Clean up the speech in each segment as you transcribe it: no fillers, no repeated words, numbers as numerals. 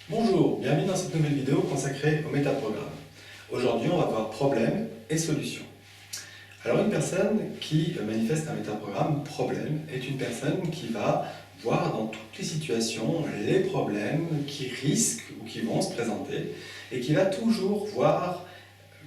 Bonjour, bienvenue dans cette nouvelle vidéo consacrée au métaprogramme. Aujourd'hui, on va voir problème et solution. Alors, une personne qui manifeste un métaprogramme problème est une personne qui va voir dans toutes les situations les problèmes qui risquent ou qui vont se présenter et qui va toujours voir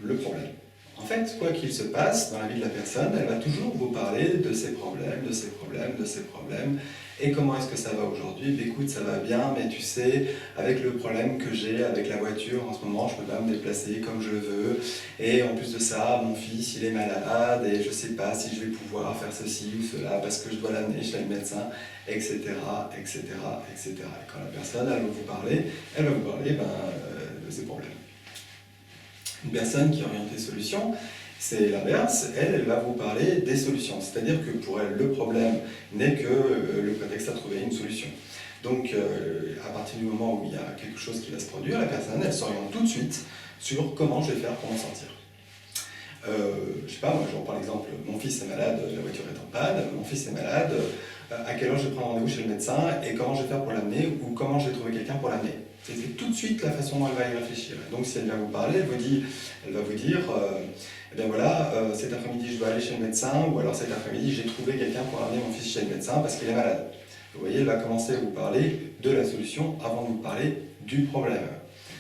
le problème. En fait, quoi qu'il se passe dans la vie de la personne, elle va toujours vous parler de ses problèmes, de ses problèmes, de ses problèmes. Et comment est-ce que ça va aujourd'hui? Écoute, ça va bien, mais tu sais, avec le problème que j'ai avec la voiture en ce moment, je ne peux pas me déplacer comme je veux. Et en plus de ça, mon fils, il est malade et je ne sais pas si je vais pouvoir faire ceci ou cela parce que je dois l'amener chez le médecin, etc., etc., etc. Et quand la personne, elle va vous parler de ses problèmes. Une personne qui est orientée solution, c'est l'inverse, elle va vous parler des solutions. C'est-à-dire que pour elle, le problème n'est que le prétexte à trouver une solution. Donc, à partir du moment où il y a quelque chose qui va se produire, la personne, elle s'oriente tout de suite sur comment je vais faire pour m'en sortir. Je sais pas, moi je reprends l'exemple, mon fils est malade, la voiture est en panne, mon fils est malade, à quelle heure je vais prendre rendez-vous chez le médecin et comment je vais faire pour l'amener ou comment je vais trouver quelqu'un pour l'amener. C'est tout de suite la façon dont elle va y réfléchir. Donc si elle vient vous parler, elle va vous dire, eh bien voilà, cet après-midi je dois aller chez le médecin ou alors cet après-midi j'ai trouvé quelqu'un pour amener mon fils chez le médecin parce qu'il est malade. Vous voyez, elle va commencer à vous parler de la solution avant de vous parler du problème.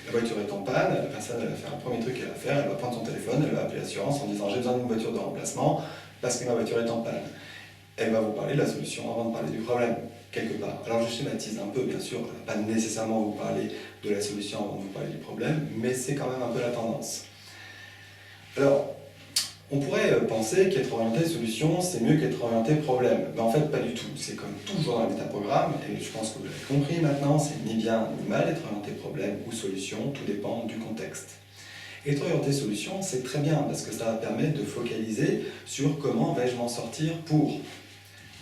La voiture est en panne, la personne elle va faire le premier truc qu'elle va faire, elle va prendre son téléphone, elle va appeler l'assurance en disant j'ai besoin d'une voiture de remplacement parce que ma voiture est en panne. Elle va vous parler de la solution avant de parler du problème, quelque part. Alors je schématise un peu, bien sûr, elle ne va pas nécessairement vous parler de la solution avant de vous parler du problème, mais c'est quand même un peu la tendance. Alors, on pourrait penser qu'être orienté solution, c'est mieux qu'être orienté problème. Mais en fait, pas du tout. C'est comme toujours dans le métaprogramme, et je pense que vous l'avez compris maintenant, c'est ni bien ni mal être orienté problème ou solution, tout dépend du contexte. Être orienté solution, c'est très bien, parce que ça va permettre de focaliser sur comment vais-je m'en sortir pour.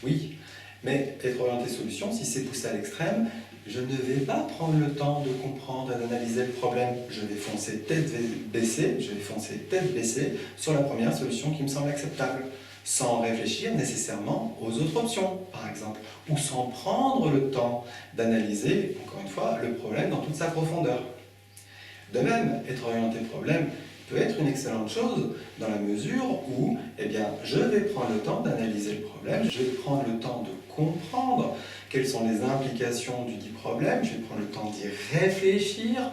Oui, mais être orienté solution, si c'est poussé à l'extrême, je ne vais pas prendre le temps de comprendre et d'analyser le problème. Je vais foncer tête baissée sur la première solution qui me semble acceptable, sans réfléchir nécessairement aux autres options, par exemple, ou sans prendre le temps d'analyser, encore une fois, le problème dans toute sa profondeur. De même, être orienté problème peut être une excellente chose dans la mesure où je vais prendre le temps d'analyser le problème, je vais prendre le temps de comprendre quelles sont les implications du dit problème, je vais prendre le temps d'y réfléchir,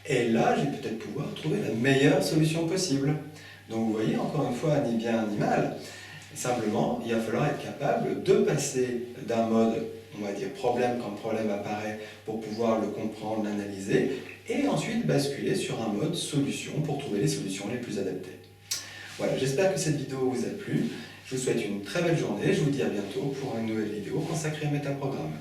et là, je vais peut-être pouvoir trouver la meilleure solution possible. Donc vous voyez, encore une fois, ni bien ni mal. Simplement, il va falloir être capable de passer d'un mode, on va dire, problème quand le problème apparaît pour pouvoir le comprendre, l'analyser, et ensuite basculer sur un mode solution pour trouver les solutions les plus adaptées. Voilà, j'espère que cette vidéo vous a plu. Je vous souhaite une très belle journée. Je vous dis à bientôt pour une nouvelle vidéo consacrée au métaprogramme.